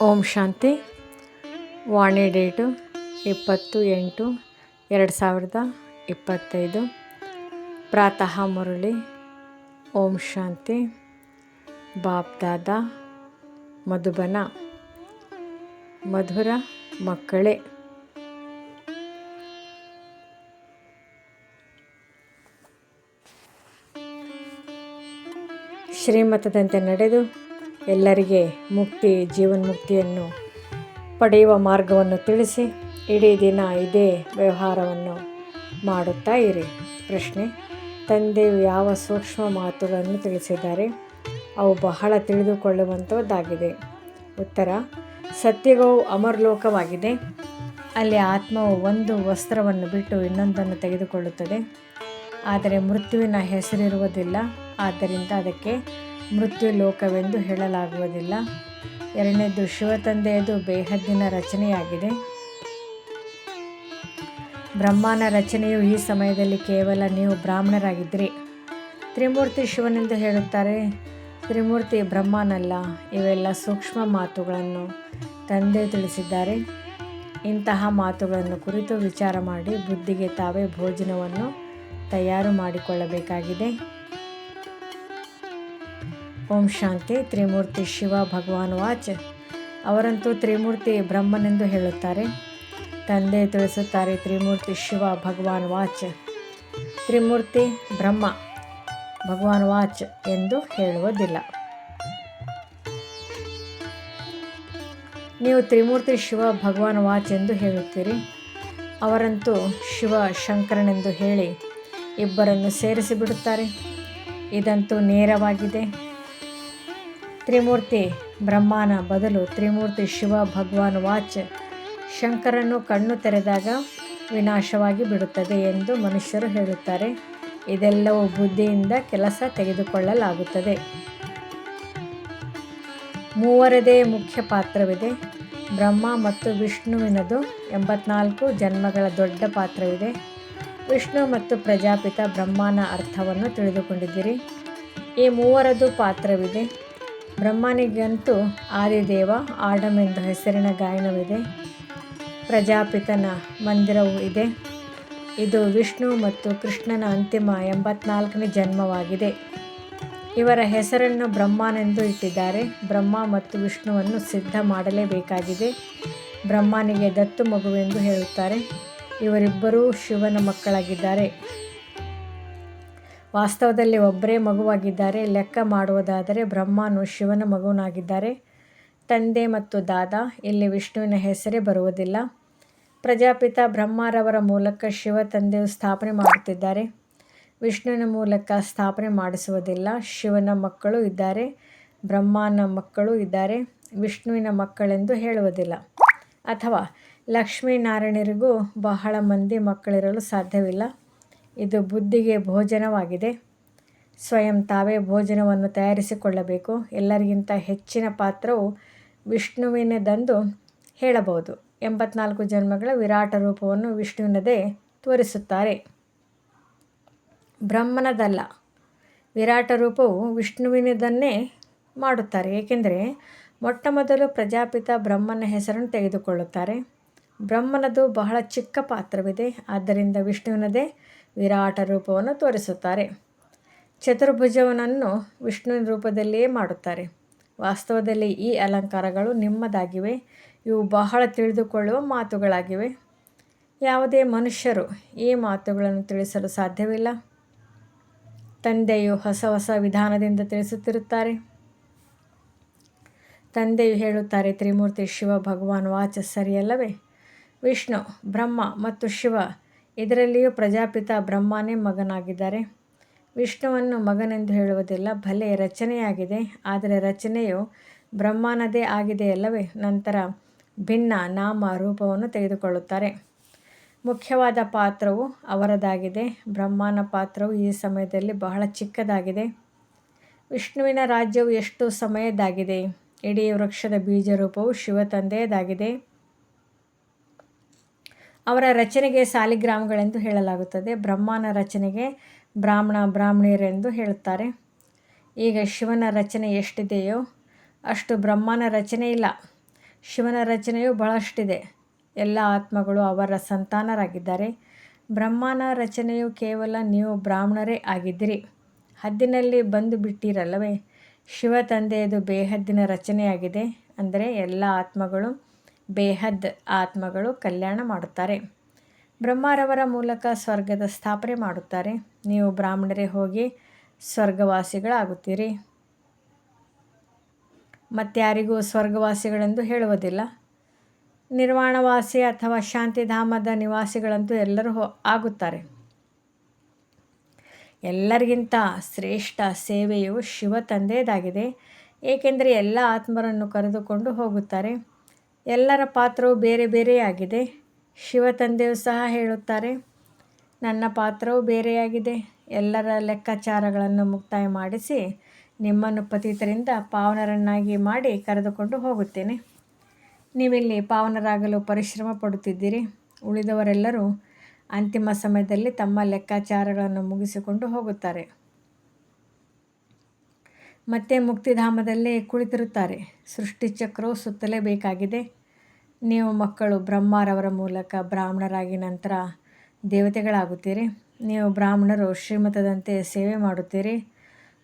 ಓಂ ಶಾಂತಿ. ವಾಣಿ date 20/8/2025. ಪ್ರಾತಃ ಮುರಳಿ. ಓಂ ಶಾಂತಿ. ಬಾಪ್ ದಾದಾ ಮಧುಬನ. ಮಧುರ ಮಕ್ಕಳೇ, ಶ್ರೀಮತದಂತೆ ನಡೆದು ಎಲ್ಲರಿಗೆ ಜೀವನ್ಮುಕ್ತಿಯನ್ನು ಪಡೆಯುವ ಮಾರ್ಗವನ್ನು ತಿಳಿಸಿ ಇಡೀ ದಿನ ಇದೇ ವ್ಯವಹಾರವನ್ನು ಮಾಡುತ್ತಾ ಇರಿ. ಪ್ರಶ್ನೆ: ತಂದೆಯು ಯಾವ ಸೂಕ್ಷ್ಮ ಮಾತುಗಳನ್ನು ತಿಳಿಸಿದ್ದಾರೆ? ಅವು ಬಹಳ ತಿಳಿದುಕೊಳ್ಳುವಂಥದ್ದಾಗಿದೆ. ಉತ್ತರ: ಸತ್ಯುಗವು ಅಮರಲೋಕವಾಗಿದೆ. ಅಲ್ಲಿ ಆತ್ಮವು ಒಂದು ವಸ್ತ್ರವನ್ನು ಬಿಟ್ಟು ಇನ್ನೊಂದನ್ನು ತೆಗೆದುಕೊಳ್ಳುತ್ತದೆ. ಆದರೆ ಮೃತ್ಯುವಿನ ಹೆಸರಿರುವುದಿಲ್ಲ, ಆದ್ದರಿಂದ ಅದಕ್ಕೆ ಮೃತ್ಯು ಲೋಕವೆಂದು ಹೇಳಲಾಗುವುದಿಲ್ಲ. ಎರಡನೇದು, ಶಿವತಂದೆಯದು ಬೇಹದ್ದಿನ ರಚನೆಯಾಗಿದೆ. ಬ್ರಹ್ಮನ ರಚನೆಯು ಈ ಸಮಯದಲ್ಲಿ ಕೇವಲ ನೀವು ಬ್ರಾಹ್ಮಣರಾಗಿದ್ದಿರಿ. ತ್ರಿಮೂರ್ತಿ ಶಿವನೆಂದು ಹೇಳುತ್ತಾರೆ. ತ್ರಿಮೂರ್ತಿ ಬ್ರಹ್ಮನಲ್ಲ. ಇವೆಲ್ಲ ಸೂಕ್ಷ್ಮ ಮಾತುಗಳನ್ನು ತಂದೆ ತಿಳಿಸಿದ್ದಾರೆ. ಇಂತಹ ಮಾತುಗಳನ್ನು ಕುರಿತು ವಿಚಾರ ಮಾಡಿ ಬುದ್ಧಿಗೆ ತಾವೇ ಭೋಜನವನ್ನು ತಯಾರು ಮಾಡಿಕೊಳ್ಳಬೇಕಾಗಿದೆ. ಓಂ ಶಾಂತಿ. ತ್ರಿಮೂರ್ತಿ ಶಿವ ಭಗವಾನ್ ವಾಚ್. ಅವರಂತೂ ತ್ರಿಮೂರ್ತಿ ಬ್ರಹ್ಮನೆಂದು ಹೇಳುತ್ತಾರೆ. ತಂದೆ ತಿಳಿಸುತ್ತಾರೆ, ತ್ರಿಮೂರ್ತಿ ಶಿವ ಭಗವಾನ್ ವಾಚ್. ತ್ರಿಮೂರ್ತಿ ಬ್ರಹ್ಮ ಭಗವಾನ್ ವಾಚ್ ಎಂದು ಹೇಳುವುದಿಲ್ಲ. ನೀವು ತ್ರಿಮೂರ್ತಿ ಶಿವ ಭಗವಾನ್ ವಾಚ್ ಎಂದು ಹೇಳುತ್ತೀರಿ. ಅವರಂತೂ ಶಿವ ಶಂಕರನೆಂದು ಹೇಳಿ ಇಬ್ಬರನ್ನು ಸೇರಿಸಿಬಿಡುತ್ತಾರೆ. ಇದಂತೂ ನೇರವಾಗಿದೆ. ತ್ರಿಮೂರ್ತಿ ಬ್ರಹ್ಮನ ಬದಲು ತ್ರಿಮೂರ್ತಿ ಶಿವ ಭಗವಾನ್ ವಾಚ್ ಶಂಕರನು ಕಣ್ಣು ತೆರೆದಾಗ ವಿನಾಶವಾಗಿ ಬಿಡುತ್ತದೆ ಎಂದು ಮನುಷ್ಯರು ಹೇಳುತ್ತಾರೆ. ಇದೆಲ್ಲವೂ ಬುದ್ಧಿಯಿಂದ ಕೆಲಸ ತೆಗೆದುಕೊಳ್ಳಲಾಗುತ್ತದೆ. ಮೂವರದೇ ಮುಖ್ಯ ಪಾತ್ರವಿದೆ. ಬ್ರಹ್ಮ ಮತ್ತು ವಿಷ್ಣುವಿನದು 84 ಜನ್ಮಗಳ ದೊಡ್ಡ ಪಾತ್ರವಿದೆ. ವಿಷ್ಣು ಮತ್ತು ಪ್ರಜಾಪಿತ ಬ್ರಹ್ಮನ ಅರ್ಥವನ್ನು ತಿಳಿದುಕೊಂಡಿದ್ದೀರಿ. ಈ ಮೂವರದು ಪಾತ್ರವಿದೆ. ಬ್ರಹ್ಮನಿಗಂತೂ ಆದಿದೇವ ಆಡಮ್ ಎಂದು ಹೆಸರಿನ ಗಾಯನವಿದೆ. ಪ್ರಜಾಪಿತನ ಮಂದಿರವೂ ಇದೆ. ಇದು ವಿಷ್ಣು ಮತ್ತು ಕೃಷ್ಣನ ಅಂತಿಮ 84ನೇ ಜನ್ಮವಾಗಿದೆ. ಇವರ ಹೆಸರನ್ನು ಬ್ರಹ್ಮನೆಂದು ಇಟ್ಟಿದ್ದಾರೆ. ಬ್ರಹ್ಮ ಮತ್ತು ವಿಷ್ಣುವನ್ನು ಸಿದ್ಧ ಮಾಡಲೇಬೇಕಾಗಿದೆ. ಬ್ರಹ್ಮನಿಗೆ ದತ್ತು ಮಗುವೆಂದು ಹೇಳುತ್ತಾರೆ. ಇವರಿಬ್ಬರೂ ಶಿವನ ಮಕ್ಕಳಾಗಿದ್ದಾರೆ. ವಾಸ್ತವದಲ್ಲಿ ಒಬ್ಬರೇ ಮಗುವಾಗಿದ್ದಾರೆ. ಲೆಕ್ಕ ಮಾಡುವುದಾದರೆ ಬ್ರಹ್ಮನು ಶಿವನ ಮಗುವನಾಗಿದ್ದಾರೆ. ತಂದೆ ಮತ್ತು ದಾದಾ, ಇಲ್ಲಿ ವಿಷ್ಣುವಿನ ಹೆಸರೇ ಬರುವುದಿಲ್ಲ. ಪ್ರಜಾಪಿತ ಬ್ರಹ್ಮರವರ ಮೂಲಕ ಶಿವ ತಂದೆಯು ಸ್ಥಾಪನೆ ಮಾಡುತ್ತಿದ್ದಾರೆ. ವಿಷ್ಣುವಿನ ಮೂಲಕ ಸ್ಥಾಪನೆ ಮಾಡಿಸುವುದಿಲ್ಲ. ಶಿವನ ಮಕ್ಕಳು ಇದ್ದಾರೆ, ಬ್ರಹ್ಮನ ಮಕ್ಕಳು ಇದ್ದಾರೆ. ವಿಷ್ಣುವಿನ ಮಕ್ಕಳೆಂದು ಹೇಳುವುದಿಲ್ಲ. ಅಥವಾ ಲಕ್ಷ್ಮೀನಾರಾಯಣರಿಗೂ ಬಹಳ ಮಂದಿ ಮಕ್ಕಳಿರಲು ಸಾಧ್ಯವಿಲ್ಲ. ಇದು ಬುದ್ಧಿಗೆ ಭೋಜನವಾಗಿದೆ. ಸ್ವಯಂ ತಾವೇ ಭೋಜನವನ್ನು ತಯಾರಿಸಿಕೊಳ್ಳಬೇಕು. ಎಲ್ಲರಿಗಿಂತ ಹೆಚ್ಚಿನ ಪಾತ್ರವು ವಿಷ್ಣುವಿನದೆಂದು ಹೇಳಬಹುದು. 84 ಜನ್ಮಗಳ ವಿರಾಟ ರೂಪವನ್ನು ವಿಷ್ಣುವಿನದೇ ತೋರಿಸುತ್ತಾರೆ, ಬ್ರಹ್ಮನದಲ್ಲ. ವಿರಾಟ ರೂಪವು ವಿಷ್ಣುವಿನದನ್ನೇ ಮಾಡುತ್ತಾರೆ. ಏಕೆಂದರೆ ಮೊಟ್ಟಮೊದಲು ಪ್ರಜಾಪಿತ ಬ್ರಹ್ಮನ ಹೆಸರನ್ನು ತೆಗೆದುಕೊಳ್ಳುತ್ತಾರೆ. ಬ್ರಹ್ಮನದು ಬಹಳ ಚಿಕ್ಕ ಪಾತ್ರವಿದೆ. ಆದ್ದರಿಂದ ವಿಷ್ಣುವಿನದೇ ವಿರಾಟ ರೂಪವನ್ನು ತೋರಿಸುತ್ತಾರೆ. ಚತುರ್ಭುಜವನನ್ನು ವಿಷ್ಣುವಿನ ರೂಪದಲ್ಲಿಯೇ ಮಾಡುತ್ತಾರೆ. ವಾಸ್ತವದಲ್ಲಿ ಈ ಅಲಂಕಾರಗಳು ನಿಮ್ಮದಾಗಿವೆ. ಇವು ಬಹಳ ತಿಳಿದುಕೊಳ್ಳುವ ಮಾತುಗಳಾಗಿವೆ. ಯಾವುದೇ ಮನುಷ್ಯರು ಈ ಮಾತುಗಳನ್ನು ತಿಳಿಸಲು ಸಾಧ್ಯವಿಲ್ಲ. ತಂದೆಯು ಹೊಸ ಹೊಸ ವಿಧಾನದಿಂದ ತಿಳಿಸುತ್ತಿರುತ್ತಾರೆ. ತಂದೆಯು ಹೇಳುತ್ತಾರೆ, ತ್ರಿಮೂರ್ತಿ ಶಿವ ಭಗವಾನ್ ವಾಚ್ ಸರಿಯಲ್ಲವೇ? ವಿಷ್ಣು, ಬ್ರಹ್ಮ ಮತ್ತು ಶಿವ, ಇದರಲ್ಲಿಯೂ ಪ್ರಜಾಪಿತ ಬ್ರಹ್ಮನೇ ಮಗನಾಗಿದ್ದಾರೆ. ವಿಷ್ಣುವನ್ನು ಮಗನೆಂದು ಹೇಳುವುದಿಲ್ಲ. ಭಲೆ ರಚನೆಯಾಗಿದೆ, ಆದರೆ ರಚನೆಯು ಬ್ರಹ್ಮನದೇ ಆಗಿದೆಯಲ್ಲವೇ? ನಂತರ ಭಿನ್ನ ನಾಮ ರೂಪವನ್ನು ತೆಗೆದುಕೊಳ್ಳುತ್ತಾರೆ. ಮುಖ್ಯವಾದ ಪಾತ್ರವು ಅವರದಾಗಿದೆ. ಬ್ರಹ್ಮನ ಪಾತ್ರವು ಈ ಸಮಯದಲ್ಲಿ ಬಹಳ ಚಿಕ್ಕದಾಗಿದೆ. ವಿಷ್ಣುವಿನ ರಾಜ್ಯವು ಎಷ್ಟು ಸಮಯದ್ದಾಗಿದೆ. ಇಡೀ ವೃಕ್ಷದ ಬೀಜರೂಪವು ಶಿವ ತಂದೆಯದಾಗಿದೆ. ಅವರ ರಚನೆಗೆ ಸಾಲಿಗ್ರಾಮಗಳೆಂದು ಹೇಳಲಾಗುತ್ತದೆ. ಬ್ರಹ್ಮನ ರಚನೆಗೆ ಬ್ರಾಹ್ಮಣ ಬ್ರಾಹ್ಮಣಿಯರೆಂದು ಹೇಳುತ್ತಾರೆ. ಈಗ ಶಿವನ ರಚನೆ ಎಷ್ಟಿದೆಯೋ ಅಷ್ಟು ಬ್ರಹ್ಮನ ರಚನೆ ಇಲ್ಲ. ಶಿವನ ರಚನೆಯು ಬಹಳಷ್ಟಿದೆ. ಎಲ್ಲ ಆತ್ಮಗಳು ಅವರ ಸಂತಾನರಾಗಿದ್ದಾರೆ. ಬ್ರಹ್ಮನ ರಚನೆಯು ಕೇವಲ ನೀವು ಬ್ರಾಹ್ಮಣರೇ ಆಗಿದ್ದೀರಿ. ಹದ್ದಿನಲ್ಲಿ ಬಂದು ಬಿಟ್ಟಿರಲ್ಲವೇ? ಶಿವ ತಂದೆಯದು ಬೇಹದ್ದಿನ ರಚನೆಯಾಗಿದೆ. ಅಂದರೆ ಎಲ್ಲ ಆತ್ಮಗಳು ಬೇಹದ್ ಆತ್ಮಗಳು ಕಲ್ಯಾಣ ಮಾಡುತ್ತಾರೆ. ಬ್ರಹ್ಮರವರ ಮೂಲಕ ಸ್ವರ್ಗದ ಸ್ಥಾಪನೆ ಮಾಡುತ್ತಾರೆ. ನೀವು ಬ್ರಾಹ್ಮಣರೇ ಹೋಗಿ ಸ್ವರ್ಗವಾಸಿಗಳಾಗುತ್ತೀರಿ. ಮತ್ತಾರಿಗೂ ಸ್ವರ್ಗವಾಸಿಗಳೆಂದು ಹೇಳುವುದಿಲ್ಲ. ನಿರ್ವಾಣವಾಸಿ ಅಥವಾ ಶಾಂತಿಧಾಮದ ನಿವಾಸಿಗಳಂತೂ ಎಲ್ಲರೂ ಆಗುತ್ತಾರೆ. ಎಲ್ಲರಿಗಿಂತ ಶ್ರೇಷ್ಠ ಸೇವೆಯು ಶಿವ ತಂದೆಯದಾಗಿದೆ. ಏಕೆಂದರೆ ಎಲ್ಲ ಆತ್ಮರನ್ನು ಕರೆದುಕೊಂಡು ಹೋಗುತ್ತಾರೆ. ಎಲ್ಲರ ಪಾತ್ರವು ಬೇರೆ ಬೇರೆಯಾಗಿದೆ. ಶಿವ ತಂದೆಯು ಸಹ ಹೇಳುತ್ತಾರೆ, ನನ್ನ ಪಾತ್ರವು ಬೇರೆಯಾಗಿದೆ. ಎಲ್ಲರ ಲೆಕ್ಕಾಚಾರಗಳನ್ನು ಮುಕ್ತಾಯ ಮಾಡಿಸಿ ನಿಮ್ಮನ್ನು ಪತಿತರಿಂದ ಪಾವನರನ್ನಾಗಿ ಮಾಡಿ ಕರೆದುಕೊಂಡು ಹೋಗುತ್ತೇನೆ. ನೀವಿಲ್ಲಿ ಪಾವನರಾಗಲು ಪರಿಶ್ರಮ ಪಡುತ್ತಿದ್ದೀರಿ. ಉಳಿದವರೆಲ್ಲರೂ ಅಂತಿಮ ಸಮಯದಲ್ಲಿ ತಮ್ಮ ಲೆಕ್ಕಾಚಾರಗಳನ್ನು ಮುಗಿಸಿಕೊಂಡು ಹೋಗುತ್ತಾರೆ. ಮತ್ತೆ ಮುಕ್ತಿಧಾಮದಲ್ಲೇ ಕುಳಿತಿರುತ್ತಾರೆ. ಸೃಷ್ಟಿಚಕ್ರವು ಸುತ್ತಲೇಬೇಕಾಗಿದೆ. ನೀವು ಮಕ್ಕಳು ಬ್ರಹ್ಮರವರ ಮೂಲಕ ಬ್ರಾಹ್ಮಣರಾಗಿ ನಂತರ ದೇವತೆಗಳಾಗುತ್ತೀರಿ. ನೀವು ಬ್ರಾಹ್ಮಣರು ಶ್ರೀಮತದಂತೆ ಸೇವೆ ಮಾಡುತ್ತೀರಿ.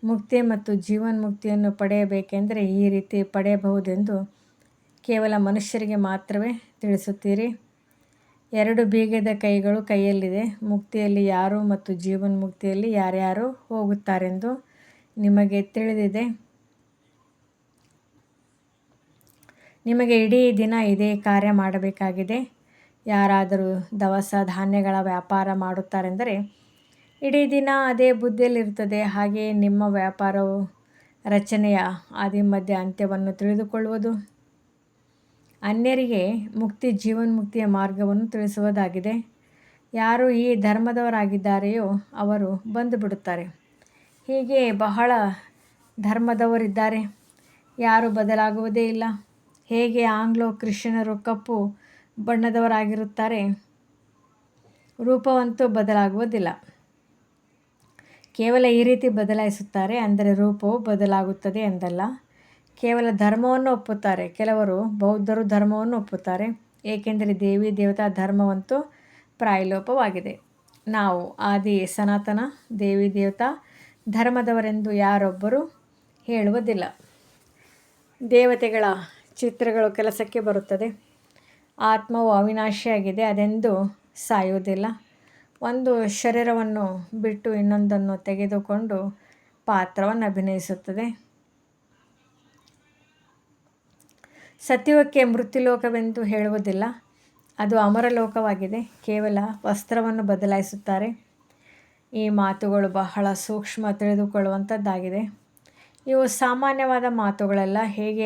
ಮುಕ್ತಿ ಮತ್ತು ಜೀವನ್ಮುಕ್ತಿಯನ್ನು ಪಡೆಯಬೇಕೆಂದರೆ ಈ ರೀತಿ ಪಡೆಯಬಹುದೆಂದು ಕೇವಲ ಮನುಷ್ಯರಿಗೆ ಮಾತ್ರವೇ ತಿಳಿಸುತ್ತೀರಿ. 2 ಬೀಗದ ಕೈಗಳು ಕೈಯಲ್ಲಿದೆ. ಮುಕ್ತಿಯಲ್ಲಿ ಯಾರು ಮತ್ತು ಜೀವನ್ಮುಕ್ತಿಯಲ್ಲಿ ಯಾರ್ಯಾರು ಹೋಗುತ್ತಾರೆಂದು ನಿಮಗೆ ತಿಳಿದಿದೆ. ನಿಮಗೆ ಇಡೀ ದಿನ ಇದೇ ಕಾರ್ಯ ಮಾಡಬೇಕಾಗಿದೆ. ಯಾರಾದರೂ ದವಸ ಧಾನ್ಯಗಳ ವ್ಯಾಪಾರ ಮಾಡುತ್ತಾರೆಂದರೆ ಇಡೀ ದಿನ ಅದೇ ಬುದ್ಧಿಯಲ್ಲಿರುತ್ತದೆ. ಹಾಗೆಯೇ ನಿಮ್ಮ ವ್ಯಾಪಾರವು ರಚನೆಯ ಆದಿಮಧ್ಯ ಅಂತ್ಯವನ್ನು ತಿಳಿದುಕೊಳ್ಳುವುದು, ಅನ್ಯರಿಗೆ ಮುಕ್ತಿ ಜೀವನ್ಮುಕ್ತಿಯ ಮಾರ್ಗವನ್ನು ತಿಳಿಸುವುದಾಗಿದೆ. ಯಾರು ಈ ಧರ್ಮದವರಾಗಿದ್ದಾರೆಯೋ ಅವರು ಬಂದು ಬಿಡುತ್ತಾರೆ. ಹೀಗೆ ಬಹಳ ಧರ್ಮದವರಿದ್ದಾರೆ. ಯಾರೂ ಬದಲಾಗುವುದೇ ಇಲ್ಲ. ಹೇಗೆ ಆಂಗ್ಲೋ ಕ್ರಿಶ್ಚಿಯನರು ಕಪ್ಪು ಬಣ್ಣದವರಾಗಿರುತ್ತಾರೆ, ರೂಪವಂತೂ ಬದಲಾಗುವುದಿಲ್ಲ. ಕೇವಲ ಈ ರೀತಿ ಬದಲಾಯಿಸುತ್ತಾರೆ. ಅಂದರೆ ರೂಪವು ಬದಲಾಗುತ್ತದೆ ಎಂದಲ್ಲ. ಕೇವಲ ಧರ್ಮವನ್ನು ಒಪ್ಪುತ್ತಾರೆ. ಕೆಲವರು ಬೌದ್ಧರು ಧರ್ಮವನ್ನು ಒಪ್ಪುತ್ತಾರೆ. ಏಕೆಂದರೆ ದೇವಿ ದೇವತಾ ಧರ್ಮವಂತೂ ಪ್ರಾಯಲೋಪವಾಗಿದೆ. ನಾವು ಆದಿ ಸನಾತನ ದೇವಿ ದೇವತಾ ಧರ್ಮದವರೆಂದು ಯಾರೊಬ್ಬರೂ ಹೇಳುವುದಿಲ್ಲ. ದೇವತೆಗಳ ಚಿತ್ರಗಳು ಕೆಲಸಕ್ಕೆ ಬರುತ್ತದೆ. ಆತ್ಮವು ಅವಿನಾಶಿಯಾಗಿದೆ. ಅದೆಂದೂ ಸಾಯುವುದಿಲ್ಲ. ಒಂದು ಶರೀರವನ್ನು ಬಿಟ್ಟು ಇನ್ನೊಂದನ್ನು ತೆಗೆದುಕೊಂಡು ಪಾತ್ರವನ್ನು ಅಭಿನಯಿಸುತ್ತದೆ. ಸತ್ಯುಗಕ್ಕೆ ಮೃತ್ಯುಲೋಕವೆಂದು ಹೇಳುವುದಿಲ್ಲ. ಅದು ಅಮರಲೋಕವಾಗಿದೆ. ಕೇವಲ ವಸ್ತ್ರವನ್ನು ಬದಲಾಯಿಸುತ್ತಾರೆ. ಈ ಮಾತುಗಳು ಬಹಳ ಸೂಕ್ಷ್ಮ ತಿಳಿದುಕೊಳ್ಳುವಂಥದ್ದಾಗಿದೆ. ಇವು ಸಾಮಾನ್ಯವಾದ ಮಾತುಗಳಲ್ಲ. ಹೇಗೆ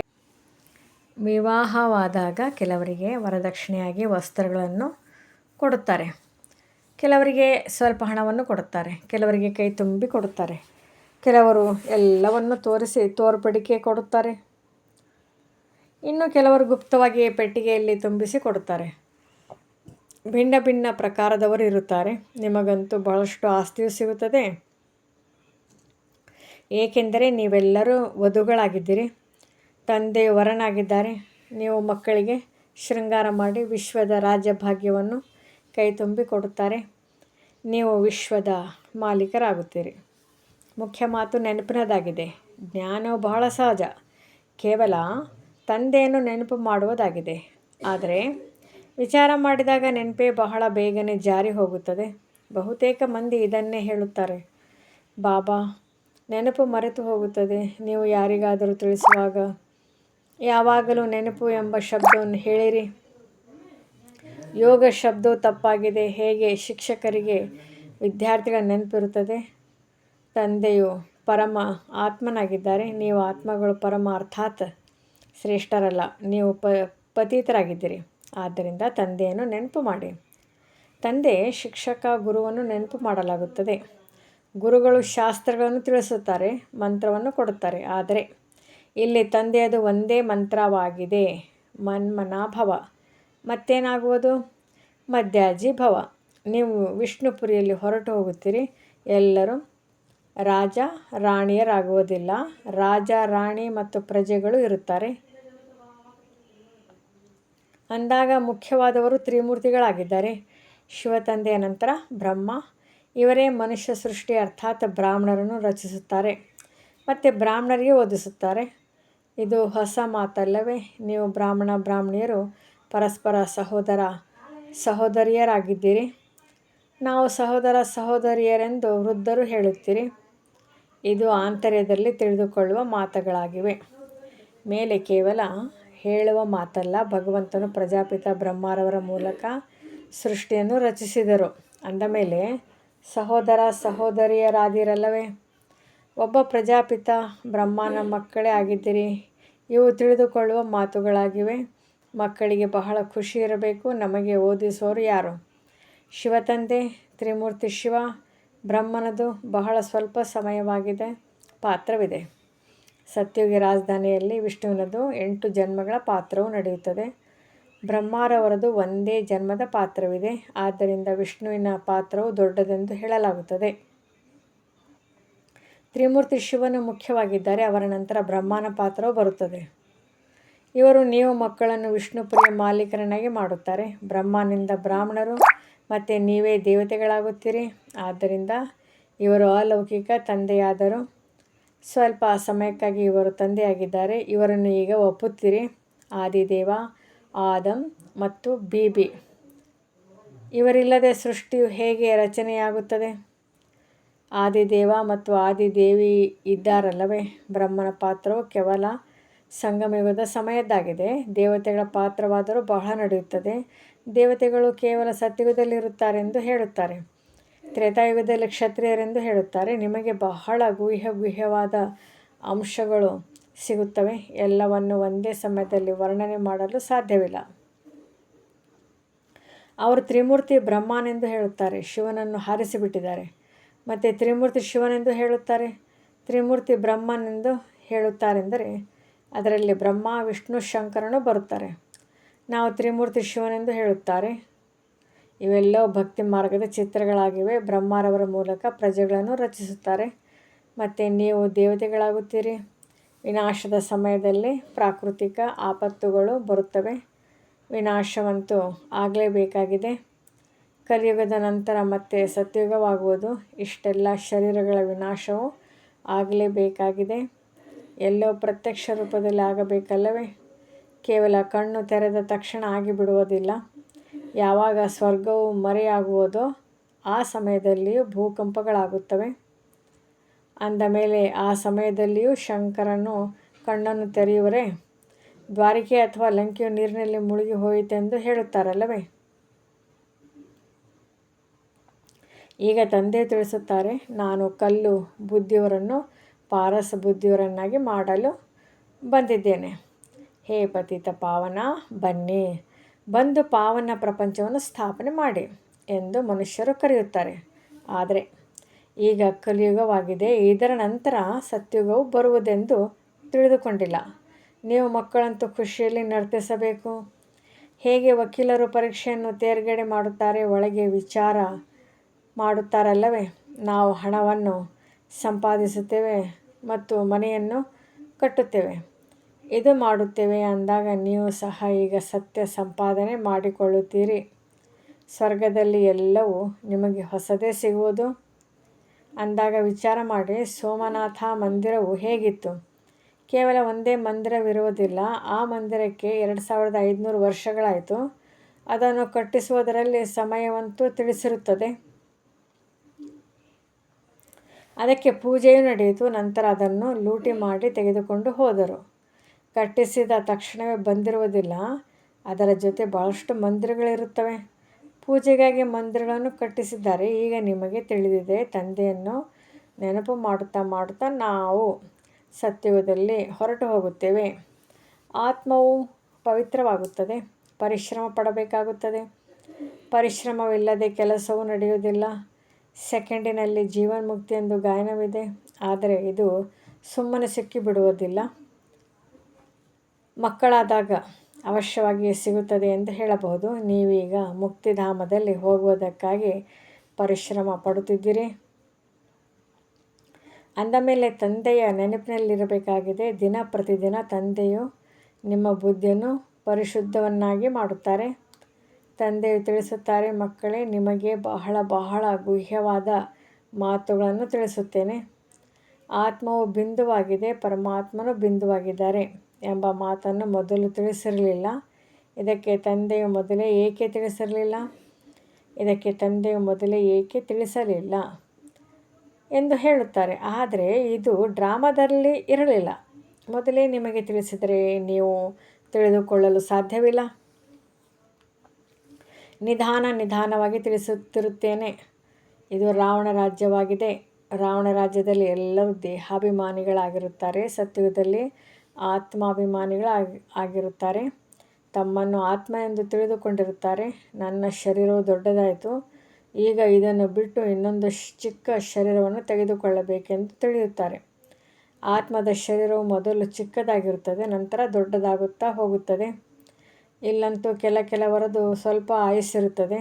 ವಿವಾಹವಾದಾಗ ಕೆಲವರಿಗೆ ವರದಕ್ಷಿಣೆಯಾಗಿ ವಸ್ತ್ರಗಳನ್ನು ಕೊಡುತ್ತಾರೆ, ಕೆಲವರಿಗೆ ಸ್ವಲ್ಪ ಹಣವನ್ನು ಕೊಡುತ್ತಾರೆ, ಕೆಲವರಿಗೆ ಕೈ ತುಂಬಿ ಕೊಡುತ್ತಾರೆ, ಕೆಲವರು ಎಲ್ಲವನ್ನು ತೋರಿಸಿ ತೋರ್ಪಡಿಕೆ ಕೊಡುತ್ತಾರೆ, ಇನ್ನು ಕೆಲವರು ಗುಪ್ತವಾಗಿ ಪೆಟ್ಟಿಗೆಯಲ್ಲಿ ತುಂಬಿಸಿ ಕೊಡುತ್ತಾರೆ. ಭಿನ್ನ ಭಿನ್ನ ಪ್ರಕಾರದವರು ಇರುತ್ತಾರೆ. ನಿಮಗಂತೂ ಬಹಳಷ್ಟು ಆಸ್ತಿಯೂ ಸಿಗುತ್ತದೆ. ಏಕೆಂದರೆ ನೀವೆಲ್ಲರೂ ವಧುಗಳಾಗಿದ್ದೀರಿ. ತಂದೆಯು ವರನಾಗಿದ್ದಾರೆ. ನೀವು ಮಕ್ಕಳಿಗೆ ಶೃಂಗಾರ ಮಾಡಿ ವಿಶ್ವದ ರಾಜ್ಯಭಾಗ್ಯವನ್ನು ಕೈ ತುಂಬಿ ಕೊಡುತ್ತಾರೆ. ನೀವು ವಿಶ್ವದ ಮಾಲೀಕರಾಗುತ್ತೀರಿ. ಮುಖ್ಯ ಮಾತು ನೆನಪಿನದಾಗಿದೆ. ಜ್ಞಾನವು ಬಹಳ ಸಹಜ. ಕೇವಲ ತಂದೆಯನ್ನು ನೆನಪು ಮಾಡುವುದಾಗಿದೆ. ಆದರೆ ವಿಚಾರ ಮಾಡಿದಾಗ ನೆನಪೇ ಬಹಳ ಬೇಗನೆ ಜಾರಿ ಹೋಗುತ್ತದೆ. ಬಹುತೇಕ ಮಂದಿ ಇದನ್ನೇ ಹೇಳುತ್ತಾರೆ, ಬಾಬಾ, ನೆನಪು ಮರೆತು ಹೋಗುತ್ತದೆ. ನೀವು ಯಾರಿಗಾದರೂ ತಿಳಿಸುವಾಗ ಯಾವಾಗಲೂ ನೆನಪು ಎಂಬ ಶಬ್ದವನ್ನು ಹೇಳಿರಿ. ಯೋಗ ಶಬ್ದವು ತಪ್ಪಾಗಿದೆ. ಹೇಗೆ ಶಿಕ್ಷಕರಿಗೆ ವಿದ್ಯಾರ್ಥಿಗಳ ನೆನಪಿರುತ್ತದೆ? ತಂದೆಯು ಪರಮ ಆತ್ಮನಾಗಿದ್ದಾರೆ. ನೀವು ಆತ್ಮಗಳು ಪರಮ ಅರ್ಥಾತ್ ಶ್ರೇಷ್ಠರಲ್ಲ. ನೀವು ಪತಿತರಾಗಿದ್ದೀರಿ. ಆದ್ದರಿಂದ ತಂದೆಯನ್ನು ನೆನಪು ಮಾಡಿ. ತಂದೆ ಶಿಕ್ಷಕ ಗುರುವನ್ನು ನೆನಪು ಮಾಡಲಾಗುತ್ತದೆ. ಗುರುಗಳು ಶಾಸ್ತ್ರಗಳನ್ನು ತಿಳಿಸುತ್ತಾರೆ, ಮಂತ್ರವನ್ನು ಕೊಡುತ್ತಾರೆ. ಆದರೆ ಇಲ್ಲಿ ತಂದೆಯದು ಒಂದೇ ಮಂತ್ರವಾಗಿದೆ, ಮನ್ಮನಾಭವ. ಮತ್ತೇನಾಗುವುದು? ಮಧ್ಯಾಜಿ ಭವ. ನೀವು ವಿಷ್ಣುಪುರಿಯಲ್ಲಿ ಹೊರಟು ಹೋಗುತ್ತೀರಿ. ಎಲ್ಲರೂ ರಾಜ ರಾಣಿಯರಾಗುವುದಿಲ್ಲ. ರಾಜ ರಾಣಿ ಮತ್ತು ಪ್ರಜೆಗಳು ಇರುತ್ತಾರೆ. ಅಂದಾಗ ಮುಖ್ಯವಾದವರು ತ್ರಿಮೂರ್ತಿಗಳಾಗಿದ್ದಾರೆ. ಶಿವತಂದೆಯ ನಂತರ ಬ್ರಹ್ಮ. ಇವರೇ ಮನುಷ್ಯ ಸೃಷ್ಟಿ ಅರ್ಥಾತ್ ಬ್ರಾಹ್ಮಣರನ್ನು ರಚಿಸುತ್ತಾರೆ ಮತ್ತು ಬ್ರಾಹ್ಮಣರಿಗೆ ಓದಿಸುತ್ತಾರೆ. ಇದು ಹೊಸ ಮಾತಲ್ಲವೇ? ನೀವು ಬ್ರಾಹ್ಮಣಿಯರು ಪರಸ್ಪರ ಸಹೋದರಿಯರಾಗಿದ್ದೀರಿ. ನಾವು ಸಹೋದರಿಯರೆಂದು ವೃದ್ಧರು ಹೇಳುತ್ತೀರಿ. ಇದು ಆಂತರ್ಯದಲ್ಲಿ ತಿಳಿದುಕೊಳ್ಳುವ ಮಾತುಗಳಾಗಿವೆ. ಮೇಲೆ ಕೇವಲ ಹೇಳುವ ಮಾತಲ್ಲ. ಭಗವಂತನು ಪ್ರಜಾಪಿತ ಬ್ರಹ್ಮರವರ ಮೂಲಕ ಸೃಷ್ಟಿಯನ್ನು ರಚಿಸಿದರು. ಅಂದಮೇಲೆ ಸಹೋದರಿಯರಾದಿರಲ್ಲವೇ? ಒಬ್ಬ ಪ್ರಜಾಪಿತ ಬ್ರಹ್ಮನ ಮಕ್ಕಳೇ ಆಗಿದ್ದೀರಿ. ಇವು ತಿಳಿದುಕೊಳ್ಳುವ ಮಾತುಗಳಾಗಿವೆ. ಮಕ್ಕಳಿಗೆ ಬಹಳ ಖುಷಿ ಇರಬೇಕು. ನಮಗೆ ಓದಿಸೋರು ಯಾರು? ಶಿವತಂದೆ. ತ್ರಿಮೂರ್ತಿ ಶಿವ. ಬ್ರಹ್ಮನದು ಬಹಳ ಸ್ವಲ್ಪ ಸಮಯವಾಗಿದೆ ಪಾತ್ರವಿದೆ. ಸತ್ಯುಗಿ ರಾಜಧಾನಿಯಲ್ಲಿ ವಿಷ್ಣುವಿನದು 8 ಜನ್ಮಗಳ ಪಾತ್ರವು ನಡೆಯುತ್ತದೆ. ಬ್ರಹ್ಮರವರದು ಒಂದೇ ಜನ್ಮದ ಪಾತ್ರವಿದೆ. ಆದ್ದರಿಂದ ವಿಷ್ಣುವಿನ ಪಾತ್ರವು ದೊಡ್ಡದೆಂದು ಹೇಳಲಾಗುತ್ತದೆ. ತ್ರಿಮೂರ್ತಿ ಶಿವನು ಮುಖ್ಯವಾಗಿದ್ದಾರೆ. ಅವರ ನಂತರ ಬ್ರಹ್ಮನ ಪಾತ್ರವು ಬರುತ್ತದೆ. ಇವರು ನೀವು ಮಕ್ಕಳನ್ನು ವಿಷ್ಣುಪ್ರಿಯ ಮಾಲೀಕರನ್ನಾಗಿ ಮಾಡುತ್ತಾರೆ. ಬ್ರಹ್ಮನಿಂದ ಬ್ರಾಹ್ಮಣರು ಮತ್ತು ನೀವೇ ದೇವತೆಗಳಾಗುತ್ತೀರಿ. ಆದ್ದರಿಂದ ಇವರು ಅಲೌಕಿಕ ತಂದೆಯಾದರು. ಸ್ವಲ್ಪ ಸಮಯಕ್ಕಾಗಿ ಇವರು ತಂದೆಯಾಗಿದ್ದಾರೆ. ಇವರನ್ನು ಈಗ ಒಪ್ಪುತ್ತೀರಿ. ಆದಿದೇವ, ಆದಮ್ ಮತ್ತು ಬೀಬಿ. ಇವರಿಲ್ಲದೆ ಸೃಷ್ಟಿಯು ಹೇಗೆ ರಚನೆಯಾಗುತ್ತದೆ? ಆದಿದೇವ ಮತ್ತು ಆದಿದೇವಿ ಇದ್ದಾರಲ್ಲವೇ? ಬ್ರಹ್ಮನ ಪಾತ್ರವು ಕೇವಲ ಸಂಗಮಯುಗದ ಸಮಯದ್ದಾಗಿದೆ. ದೇವತೆಗಳ ಪಾತ್ರವಾದರೂ ಬಹಳ ನಡೆಯುತ್ತದೆ. ದೇವತೆಗಳು ಕೇವಲ ಸತ್ಯುಗದಲ್ಲಿರುತ್ತಾರೆಂದು ಹೇಳುತ್ತಾರೆ. ತ್ರೇತಾಯುಗದಲ್ಲಿ ಕ್ಷತ್ರಿಯರೆಂದು ಹೇಳುತ್ತಾರೆ. ನಿಮಗೆ ಬಹಳ ಗುಹ್ಯವಾದ ಅಂಶಗಳು ಸಿಗುತ್ತವೆ. ಎಲ್ಲವನ್ನು ಒಂದೇ ಸಮಯದಲ್ಲಿ ವರ್ಣನೆ ಮಾಡಲು ಸಾಧ್ಯವಿಲ್ಲ. ಅವರು ತ್ರಿಮೂರ್ತಿ ಬ್ರಹ್ಮನೆಂದು ಹೇಳುತ್ತಾರೆ. ಶಿವನನ್ನು ಹಾರಿಸಿಬಿಟ್ಟಿದ್ದಾರೆ. ಮತ್ತು ತ್ರಿಮೂರ್ತಿ ಶಿವನೆಂದು ಹೇಳುತ್ತಾರೆ. ತ್ರಿಮೂರ್ತಿ ಬ್ರಹ್ಮನೆಂದು ಹೇಳುತ್ತಾರೆಂದರೆ ಅದರಲ್ಲಿ ಬ್ರಹ್ಮ, ವಿಷ್ಣು, ಶಂಕರನು ಬರುತ್ತಾರೆ. ನಾವು ತ್ರಿಮೂರ್ತಿ ಶಿವನೆಂದು ಹೇಳುತ್ತಾರೆ. ಇವೆಲ್ಲವೂ ಭಕ್ತಿ ಮಾರ್ಗದ ಚಿತ್ರಗಳಾಗಿವೆ. ಬ್ರಹ್ಮರವರ ಮೂಲಕ ಪ್ರಜೆಗಳನ್ನು ರಚಿಸುತ್ತಾರೆ ಮತ್ತು ನೀವು ದೇವತೆಗಳಾಗುತ್ತೀರಿ. ವಿನಾಶದ ಸಮಯದಲ್ಲಿ ಪ್ರಾಕೃತಿಕ ಆಪತ್ತುಗಳು ಬರುತ್ತವೆ. ವಿನಾಶವಂತೂ ಆಗಲೇಬೇಕಾಗಿದೆ. ಕಲಿಯುಗದ ನಂತರ ಮತ್ತೆ ಸತ್ಯುಗವಾಗುವುದು. ಇಷ್ಟೆಲ್ಲ ಶರೀರಗಳ ವಿನಾಶವು ಆಗಲೇಬೇಕಾಗಿದೆ. ಎಲ್ಲವೂ ಪ್ರತ್ಯಕ್ಷ ರೂಪದಲ್ಲಿ ಆಗಬೇಕಲ್ಲವೇ? ಕೇವಲ ಕಣ್ಣು ತೆರೆದ ತಕ್ಷಣ ಆಗಿಬಿಡುವುದಿಲ್ಲ. ಯಾವಾಗ ಸ್ವರ್ಗವು ಮರೆಯಾಗುವುದೋ ಆ ಸಮಯದಲ್ಲಿಯೂ ಭೂಕಂಪಗಳಾಗುತ್ತವೆ. ಅಂದಮೇಲೆ ಆ ಸಮಯದಲ್ಲಿಯೂ ಶಂಕರನು ಕಣ್ಣನ್ನು ತೆರೆಯುವರೇ? ದ್ವಾರಿಕೆ ಅಥವಾ ಲಂಕೆಯು ನೀರಿನಲ್ಲಿ ಮುಳುಗಿ ಹೋಯಿತೆಂದು ಹೇಳುತ್ತಾರಲ್ಲವೇ? ಈಗ ತಂದೆ ತಿಳಿಸುತ್ತಾರೆ, ನಾನು ಕಲ್ಲು ಬುದ್ಧಿಯವರನ್ನು ಪಾರಸ ಬುದ್ಧಿಯವರನ್ನಾಗಿ ಮಾಡಲು ಬಂದಿದ್ದೇನೆ. ಹೇ ಪತಿತ ಪಾವನ, ಬನ್ನಿ, ಬಂದು ಪಾವನ ಪ್ರಪಂಚವನ್ನು ಸ್ಥಾಪನೆ ಮಾಡಿ ಎಂದು ಮನುಷ್ಯರು ಕರೆಯುತ್ತಾರೆ. ಆದರೆ ಈಗ ಕಲಿಯುಗವಾಗಿದೆ. ಇದರ ನಂತರ ಸತ್ಯುಗವು ಬರುವುದೆಂದು ತಿಳಿದುಕೊಂಡಿಲ್ಲ. ನೀವು ಮಕ್ಕಳಂತೂ ಖುಷಿಯಲ್ಲಿ ನರ್ತಿಸಬೇಕು. ಹೇಗೆ ವಕೀಲರು ಪರೀಕ್ಷೆಯನ್ನು ತೇರ್ಗಡೆ ಮಾಡುತ್ತಾರೆ, ಒಳಗೆ ವಿಚಾರ ಮಾಡುತ್ತಾರಲ್ಲವೇ? ನಾವು ಹಣವನ್ನು ಸಂಪಾದಿಸುತ್ತೇವೆ ಮತ್ತು ಮನೆಯನ್ನು ಕಟ್ಟುತ್ತೇವೆ. ಇದು ಮಾಡುತ್ತೇವೆ ಅಂದಾಗ ನೀವು ಸಹ ಈಗ ಸತ್ಯ ಸಂಪಾದನೆ ಮಾಡಿಕೊಳ್ಳುತ್ತೀರಿ. ಸ್ವರ್ಗದಲ್ಲಿ ಎಲ್ಲವೂ ನಿಮಗೆ ಹೊಸದೇ ಸಿಗುವುದು. ಅಂದಾಗ ವಿಚಾರ ಮಾಡಿ. ಸೋಮನಾಥ ಮಂದಿರವು ಹೇಗಿತ್ತು? ಕೇವಲ ಒಂದೇ ಮಂದಿರವಿರುವುದಿಲ್ಲ. ಆ ಮಂದಿರಕ್ಕೆ 2500 ವರ್ಷಗಳಾಯಿತು. ಅದನ್ನು ಕಟ್ಟಿಸುವುದರಲ್ಲಿ ಸಮಯವಂತೂ ತಿಳಿಸಿರುತ್ತದೆ. ಅದಕ್ಕೆ ಪೂಜೆಯೂ ನಡೆಯಿತು. ನಂತರ ಅದನ್ನು ಲೂಟಿ ಮಾಡಿ ತೆಗೆದುಕೊಂಡು ಹೋದರು. ಕಟ್ಟಿಸಿದ ತಕ್ಷಣವೇ ಬಂದಿರುವುದಿಲ್ಲ. ಅದರ ಜೊತೆ ಬಹಳಷ್ಟು ಮಂದಿರಗಳಿರುತ್ತವೆ. ಪೂಜೆಗಾಗಿ ಮಂದಿರಗಳನ್ನು ಕಟ್ಟಿಸಿದ್ದಾರೆ. ಈಗ ನಿಮಗೆ ತಿಳಿದಿದೆ. ತಂದೆಯನ್ನು ನೆನಪು ಮಾಡುತ್ತಾ ನಾವು ಸತ್ಯುಗದಲ್ಲಿ ಹೊರಟು ಹೋಗುತ್ತೇವೆ. ಆತ್ಮವು ಪವಿತ್ರವಾಗುತ್ತದೆ. ಪರಿಶ್ರಮ ಪಡಬೇಕಾಗುತ್ತದೆ. ಪರಿಶ್ರಮವಿಲ್ಲದೆ ಕೆಲಸವೂ ನಡೆಯುವುದಿಲ್ಲ. ಸೆಕೆಂಡಿನಲ್ಲಿ ಜೀವನ್ಮುಕ್ತಿ ಎಂದು ಗಾಯನವಿದೆ. ಆದರೆ ಇದು ಸುಮ್ಮನೆ ಸಿಕ್ಕಿಬಿಡುವುದಿಲ್ಲ. ಮಕ್ಕಳಾದಾಗ ಅವಶ್ಯವಾಗಿ ಸಿಗುತ್ತದೆ ಎಂದು ಹೇಳಬಹುದು. ನೀವೀಗ ಮುಕ್ತಿಧಾಮದಲ್ಲಿ ಹೋಗುವುದಕ್ಕಾಗಿ ಪರಿಶ್ರಮ ಪಡುತ್ತಿದ್ದೀರಿ. ಅಂದಮೇಲೆ ತಂದೆಯ ನೆನಪಿನಲ್ಲಿರಬೇಕಾಗಿದೆ. ದಿನ ಪ್ರತಿದಿನ ತಂದೆಯು ನಿಮ್ಮ ಬುದ್ಧಿಯನ್ನು ಪರಿಶುದ್ಧವನ್ನಾಗಿ ಮಾಡುತ್ತಾರೆ. ತಂದೆಯು ತಿಳಿಸುತ್ತಾರೆ, ಮಕ್ಕಳೇ, ನಿಮಗೆ ಬಹಳ ಬಹಳ ಗುಹ್ಯವಾದ ಮಾತುಗಳನ್ನು ತಿಳಿಸುತ್ತೇನೆ. ಆತ್ಮವು ಬಿಂದುವಾಗಿದೆ, ಪರಮಾತ್ಮನು ಬಿಂದುವಾಗಿದ್ದಾರೆ ಎಂಬ ಮಾತನ್ನು ಮೊದಲು ತಿಳಿಸಿರಲಿಲ್ಲ. ಇದಕ್ಕೆ ತಂದೆಯು ಮೊದಲೇ ಏಕೆ ತಿಳಿಸಲಿಲ್ಲ ಎಂದು ಹೇಳುತ್ತಾರೆ. ಆದರೆ ಇದು ಡ್ರಾಮಾದಲ್ಲಿ ಇರಲಿಲ್ಲ. ಮೊದಲೇ ನಿಮಗೆ ತಿಳಿಸಿದರೆ ನೀವು ತಿಳಿದುಕೊಳ್ಳಲು ಸಾಧ್ಯವಿಲ್ಲ. ನಿಧಾನವಾಗಿ ತಿಳಿಸುತ್ತಿರುತ್ತೇನೆ. ಇದು ರಾವಣ ರಾಜ್ಯವಾಗಿದೆ. ರಾವಣ ರಾಜ್ಯದಲ್ಲಿ ಎಲ್ಲರೂ ದೇಹಾಭಿಮಾನಿಗಳಾಗಿರುತ್ತಾರೆ. ಸತ್ಯುಗದಲ್ಲಿ ಆತ್ಮಾಭಿಮಾನಿಗಳಾಗಿರುತ್ತಾರೆ. ತಮ್ಮನ್ನು ಆತ್ಮ ಎಂದು ತಿಳಿದುಕೊಂಡಿರುತ್ತಾರೆ. ನನ್ನ ಶರೀರವು ದೊಡ್ಡದಾಯಿತು, ಈಗ ಇದನ್ನು ಬಿಟ್ಟು ಇನ್ನೊಂದು ಚಿಕ್ಕ ಶರೀರವನ್ನು ತೆಗೆದುಕೊಳ್ಳಬೇಕೆಂದು ತಿಳಿಯುತ್ತಾರೆ. ಆತ್ಮದ ಶರೀರವು ಮೊದಲು ಚಿಕ್ಕದಾಗಿರುತ್ತದೆ, ನಂತರ ದೊಡ್ಡದಾಗುತ್ತಾ ಹೋಗುತ್ತದೆ. ಇಲ್ಲಂತೂ ಕೆಲವರದು ಸ್ವಲ್ಪ ಆಯುಸ್ಸಿರುತ್ತದೆ,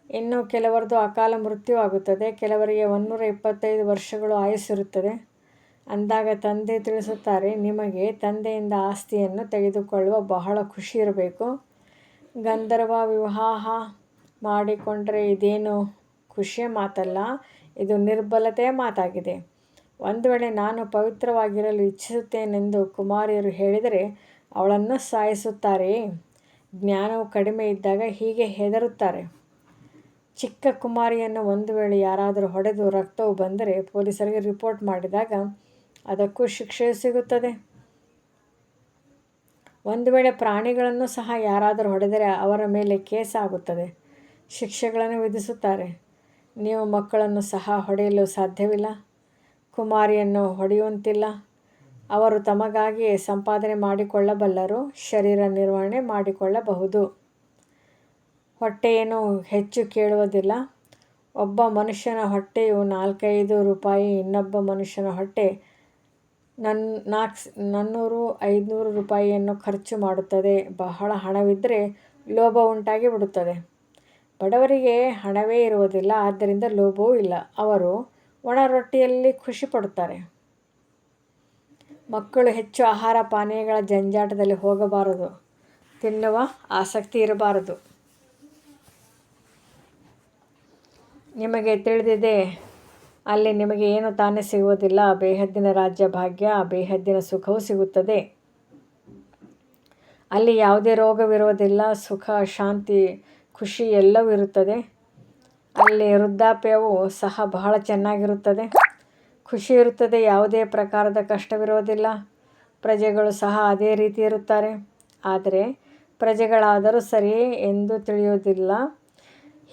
ಇನ್ನು ಕೆಲವರದು ಅಕಾಲ ಮೃತ್ಯು ಆಗುತ್ತದೆ. ಕೆಲವರಿಗೆ 125 ವರ್ಷಗಳು ಆಯುಸ್ಸಿರುತ್ತದೆ. ಅಂದಾಗ ತಂದೆ ತಿಳಿಸುತ್ತಾರೆ, ನಿಮಗೆ ತಂದೆಯಿಂದ ಆಸ್ತಿಯನ್ನು ತೆಗೆದುಕೊಳ್ಳುವ ಬಹಳ ಖುಷಿ ಇರಬೇಕು. ಗಂಧರ್ವ ವಿವಾಹ ಮಾಡಿಕೊಂಡರೆ ಇದೇನು ಖುಷಿಯ ಮಾತಲ್ಲ, ಇದು ನಿರ್ಬಲತೆಯ ಮಾತಾಗಿದೆ. ಒಂದು ವೇಳೆ ನಾನು ಪವಿತ್ರವಾಗಿರಲು ಇಚ್ಛಿಸುತ್ತೇನೆಂದು ಕುಮಾರಿಯರು ಹೇಳಿದರೆ ಅವಳನ್ನು ಸಾಯಿಸುತ್ತಾರೆಯೇ? ಜ್ಞಾನವು ಕಡಿಮೆ ಇದ್ದಾಗ ಹೀಗೆ ಹೆದರುತ್ತಾರೆ. ಚಿಕ್ಕ ಕುಮಾರಿಯನ್ನು ಒಂದು ವೇಳೆ ಯಾರಾದರೂ ಹೊಡೆದು ರಕ್ತವು ಬಂದರೆ ಪೊಲೀಸರಿಗೆ ರಿಪೋರ್ಟ್ ಮಾಡಿದಾಗ ಅದಕ್ಕೂ ಶಿಕ್ಷೆಯು ಸಿಗುತ್ತದೆ. ಒಂದು ವೇಳೆ ಪ್ರಾಣಿಗಳನ್ನು ಸಹ ಯಾರಾದರೂ ಹೊಡೆದರೆ ಅವರ ಮೇಲೆ ಕೇಸ್ ಆಗುತ್ತದೆ, ಶಿಕ್ಷೆಗಳನ್ನು ವಿಧಿಸುತ್ತಾರೆ. ನೀವು ಮಕ್ಕಳನ್ನು ಸಹ ಹೊಡೆಯಲು ಸಾಧ್ಯವಿಲ್ಲ, ಕುಮಾರಿಯನ್ನು ಹೊಡೆಯುವಂತಿಲ್ಲ. ಅವರು ತಮಗಾಗಿ ಸಂಪಾದನೆ ಮಾಡಿಕೊಳ್ಳಬಲ್ಲರು, ಶರೀರ ನಿರ್ವಹಣೆ ಮಾಡಿಕೊಳ್ಳಬಹುದು. ಹೊಟ್ಟೆಯನ್ನು ಹೆಚ್ಚು ಕೇಳುವುದಿಲ್ಲ. ಒಬ್ಬ ಮನುಷ್ಯನ ಹೊಟ್ಟೆಯು 4-5 ರೂಪಾಯಿ, ಇನ್ನೊಬ್ಬ ಮನುಷ್ಯನ ಹೊಟ್ಟೆ 400-500 ರೂಪಾಯಿಯನ್ನು ಖರ್ಚು ಮಾಡುತ್ತದೆ. ಬಹಳ ಹಣವಿದ್ದರೆ ಲೋಭ ಉಂಟಾಗಿ ಬಿಡುತ್ತದೆ. ಬಡವರಿಗೆ ಹಣವೇ ಇರುವುದಿಲ್ಲ, ಆದ್ದರಿಂದ ಲೋಭವೂ ಇಲ್ಲ. ಅವರು ಒಣ ರೊಟ್ಟಿಯಲ್ಲಿ ಖುಷಿ ಪಡುತ್ತಾರೆ. ಮಕ್ಕಳು ಹೆಚ್ಚು ಆಹಾರ ಪಾನೀಯಗಳ ಜಂಜಾಟದಲ್ಲಿ ಹೋಗಬಾರದು, ತಿನ್ನುವ ಆಸಕ್ತಿ ಇರಬಾರದು. ನಿಮಗೆ ತಿಳಿದಿದೆ, ಅಲ್ಲಿ ನಿಮಗೆ ಏನು ತಾನೇ ಸಿಗುವುದಿಲ್ಲ. ಬೇಹದ್ದಿನ ರಾಜ್ಯ ಭಾಗ್ಯ, ಬೇಹದ್ದಿನ ಸುಖವೂ ಸಿಗುತ್ತದೆ. ಅಲ್ಲಿ ಯಾವುದೇ ರೋಗವಿರುವುದಿಲ್ಲ, ಸುಖ, ಶಾಂತಿ, ಖುಷಿ ಎಲ್ಲವೂ ಇರುತ್ತದೆ. ಅಲ್ಲಿ ವೃದ್ಧಾಪ್ಯವೂ ಸಹ ಬಹಳ ಚೆನ್ನಾಗಿರುತ್ತದೆ, ಖುಷಿ ಇರುತ್ತದೆ. ಯಾವುದೇ ಪ್ರಕಾರದ ಕಷ್ಟವಿರುವುದಿಲ್ಲ. ಪ್ರಜೆಗಳು ಸಹ ಅದೇ ರೀತಿ ಇರುತ್ತಾರೆ. ಆದರೆ ಪ್ರಜೆಗಳಾದರೂ ಸರಿಯೇ ಎಂದು ತಿಳಿಯುವುದಿಲ್ಲ.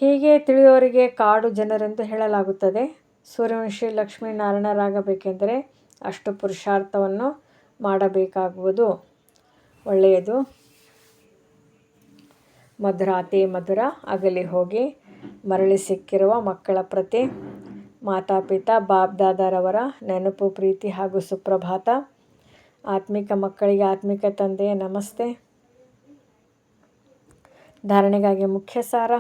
ಹೀಗೆ ತಿಳಿಯುವವರಿಗೆ ಕಾಡು ಜನರೆಂದು ಹೇಳಲಾಗುತ್ತದೆ. ಸೂರ್ಯವಂಶಿ ಲಕ್ಷ್ಮೀನಾರಾಯಣರಾಗಬೇಕೆಂದರೆ ಅಷ್ಟು ಪುರುಷಾರ್ಥವನ್ನು ಮಾಡಬೇಕಾಗುವುದು. ಒಳ್ಳೆಯದು. ಮಧುರಾತಿ ಮಧುರ. ಅಗಲಿ ಹೋಗಿ ಮರಳಿ ಸಿಕ್ಕಿರುವ ಮಕ್ಕಳ ಪ್ರತಿ ಮಾತಾಪಿತಾ ಬಾಪ್ ದಾದಾರವರ ನೆನಪು, ಪ್ರೀತಿ ಹಾಗೂ ಸುಪ್ರಭಾತ. ಆತ್ಮಿಕ ಮಕ್ಕಳಿಗೆ ಆತ್ಮಿಕ ತಂದೆಯ ನಮಸ್ತೆ. ಧಾರಣೆಗಾಗಿ ಮುಖ್ಯ ಸಾರ.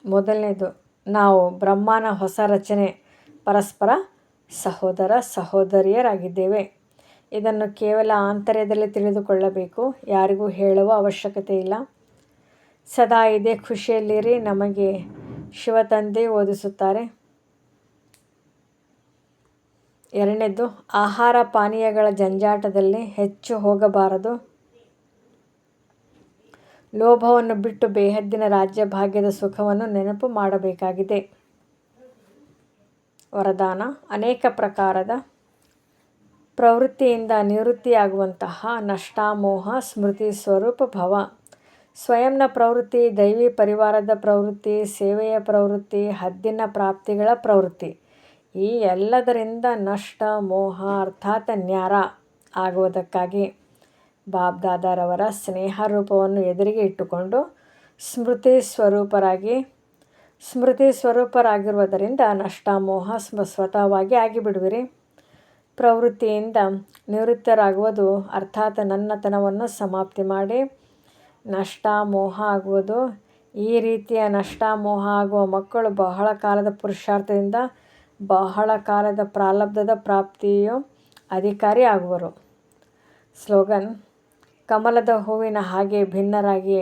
ಮೊದಲನೇದು, ನಾವು ಬ್ರಹ್ಮನ ಹೊಸ ರಚನೆ, ಪರಸ್ಪರ ಸಹೋದರ ಸಹೋದರಿಯರಾಗಿದ್ದೇವೆ. ಇದನ್ನು ಕೇವಲ ಆಂತರ್ಯದಲ್ಲಿ ತಿಳಿದುಕೊಳ್ಳಬೇಕು, ಯಾರಿಗೂ ಹೇಳುವ ಅವಶ್ಯಕತೆ ಇಲ್ಲ. ಸದಾ ಇದೇ ಖುಷಿಯಲ್ಲಿರಿ. ನಮಗೆ ಶಿವತಂದೆ ಓದಿಸುತ್ತಾರೆ. ಎರಡನೇದು, ಆಹಾರ ಪಾನೀಯಗಳ ಜಂಜಾಟದಲ್ಲಿ ಹೆಚ್ಚು ಹೋಗಬಾರದು. ಲೋಭವನ್ನು ಬಿಟ್ಟು ಬೇಹದ್ದಿನ ರಾಜ್ಯ ಭಾಗ್ಯದ ಸುಖವನ್ನು ನೆನಪು ಮಾಡಬೇಕಾಗಿದೆ. ವರದಾನ. ಅನೇಕ ಪ್ರಕಾರದ ಪ್ರವೃತ್ತಿಯಿಂದ ನಿವೃತ್ತಿಯಾಗುವಂತಹ ನಷ್ಟಾಮೋಹ ಸ್ಮೃತಿ ಸ್ವರೂಪ ಭವ. ಸ್ವಯಂನ ಪ್ರವೃತ್ತಿ, ದೈವಿ ಪರಿವಾರದ ಪ್ರವೃತ್ತಿ, ಸೇವೆಯ ಪ್ರವೃತ್ತಿ, ಹದ್ದಿನ ಪ್ರಾಪ್ತಿಗಳ ಪ್ರವೃತ್ತಿ, ಈ ಎಲ್ಲದರಿಂದ ನಷ್ಟ, ಮೋಹ ಅರ್ಥಾತ್ ನ್ಯಾರ ಆಗುವುದಕ್ಕಾಗಿ ಬಾಪ್ ದಾದಾರವರ ಸ್ನೇಹ ರೂಪವನ್ನು ಎದುರಿಗೆ ಇಟ್ಟುಕೊಂಡು ಸ್ಮೃತಿ ಸ್ವರೂಪರಾಗಿರುವುದರಿಂದ ನಷ್ಟಾಮೋಹ ಸ್ವತಃವಾಗಿ ಆಗಿಬಿಡುವಿರಿ. ಪ್ರವೃತ್ತಿಯಿಂದ ನಿವೃತ್ತರಾಗುವುದು ಅರ್ಥಾತ್ ನನ್ನತನವನ್ನು ಸಮಾಪ್ತಿ ಮಾಡಿ ನಷ್ಟಾಮೋಹ ಆಗುವುದು. ಈ ರೀತಿಯ ನಷ್ಟಾಮೋಹ ಆಗುವ ಮಕ್ಕಳು ಬಹಳ ಕಾಲದ ಪುರುಷಾರ್ಥದಿಂದ ಬಹಳ ಕಾಲದ ಪ್ರಾರಬ್ಧದ ಪ್ರಾಪ್ತಿಯ ಅಧಿಕಾರಿ ಆಗುವರು. ಸ್ಲೋಗನ್: ಕಮಲದ ಹೂವಿನ ಹಾಗೆ ಭಿನ್ನರಾಗಿ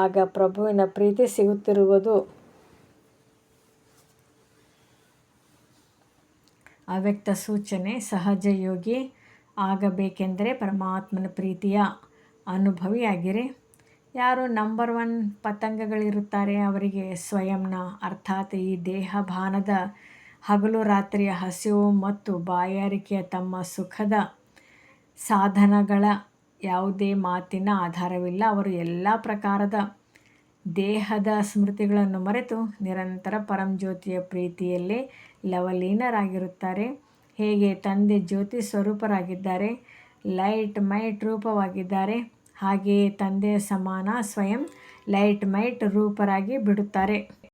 ಆಗ ಪ್ರಭುವಿನ ಪ್ರೀತಿ ಸಿಗುತ್ತಿರುವುದು. ಅವ್ಯಕ್ತ ಸೂಚನೆ: ಸಹಜ ಯೋಗಿ ಆಗಬೇಕೆಂದರೆ ಪರಮಾತ್ಮನ ಪ್ರೀತಿಯ ಅನುಭವಿಯಾಗಿರಿ. ಯಾರು ನಂಬರ್ 1 ಪತಂಗಗಳಿರುತ್ತಾರೆ ಅವರಿಗೆ ಸ್ವಯಂನ ಅರ್ಥಾತ್ ಈ ದೇಹಭಾನದ ಹಗಲು ರಾತ್ರಿಯ ಹಸಿವು ಮತ್ತು ಬಾಯಾರಿಕೆಯ ತಮ್ಮ ಸುಖದ ಸಾಧನಗಳ ಯಾವುದೇ ಮಾತಿನ ಆಧಾರವಿಲ್ಲ. ಅವರು ಎಲ್ಲ ಪ್ರಕಾರದ ದೇಹದ ಸ್ಮೃತಿಗಳನ್ನು ಮರೆತು ನಿರಂತರ ಪರಂಜ್ಯೋತಿಯ ಪ್ರೀತಿಯಲ್ಲೇ ಲವಲೀನರಾಗಿರುತ್ತಾರೆ. ಹೇಗೆ ತಂದೆ ಜ್ಯೋತಿ ಸ್ವರೂಪರಾಗಿದ್ದಾರೆ, ಲೈಟ್ ಮೈಟ್ ರೂಪವಾಗಿದ್ದಾರೆ, ಹಾಗೆಯೇ ತಂದೆಯ ಸಮಾನ ಸ್ವಯಂ ಲೈಟ್ ಮೈಟ್ ರೂಪರಾಗಿ ಬಿಡುತ್ತಾರೆ.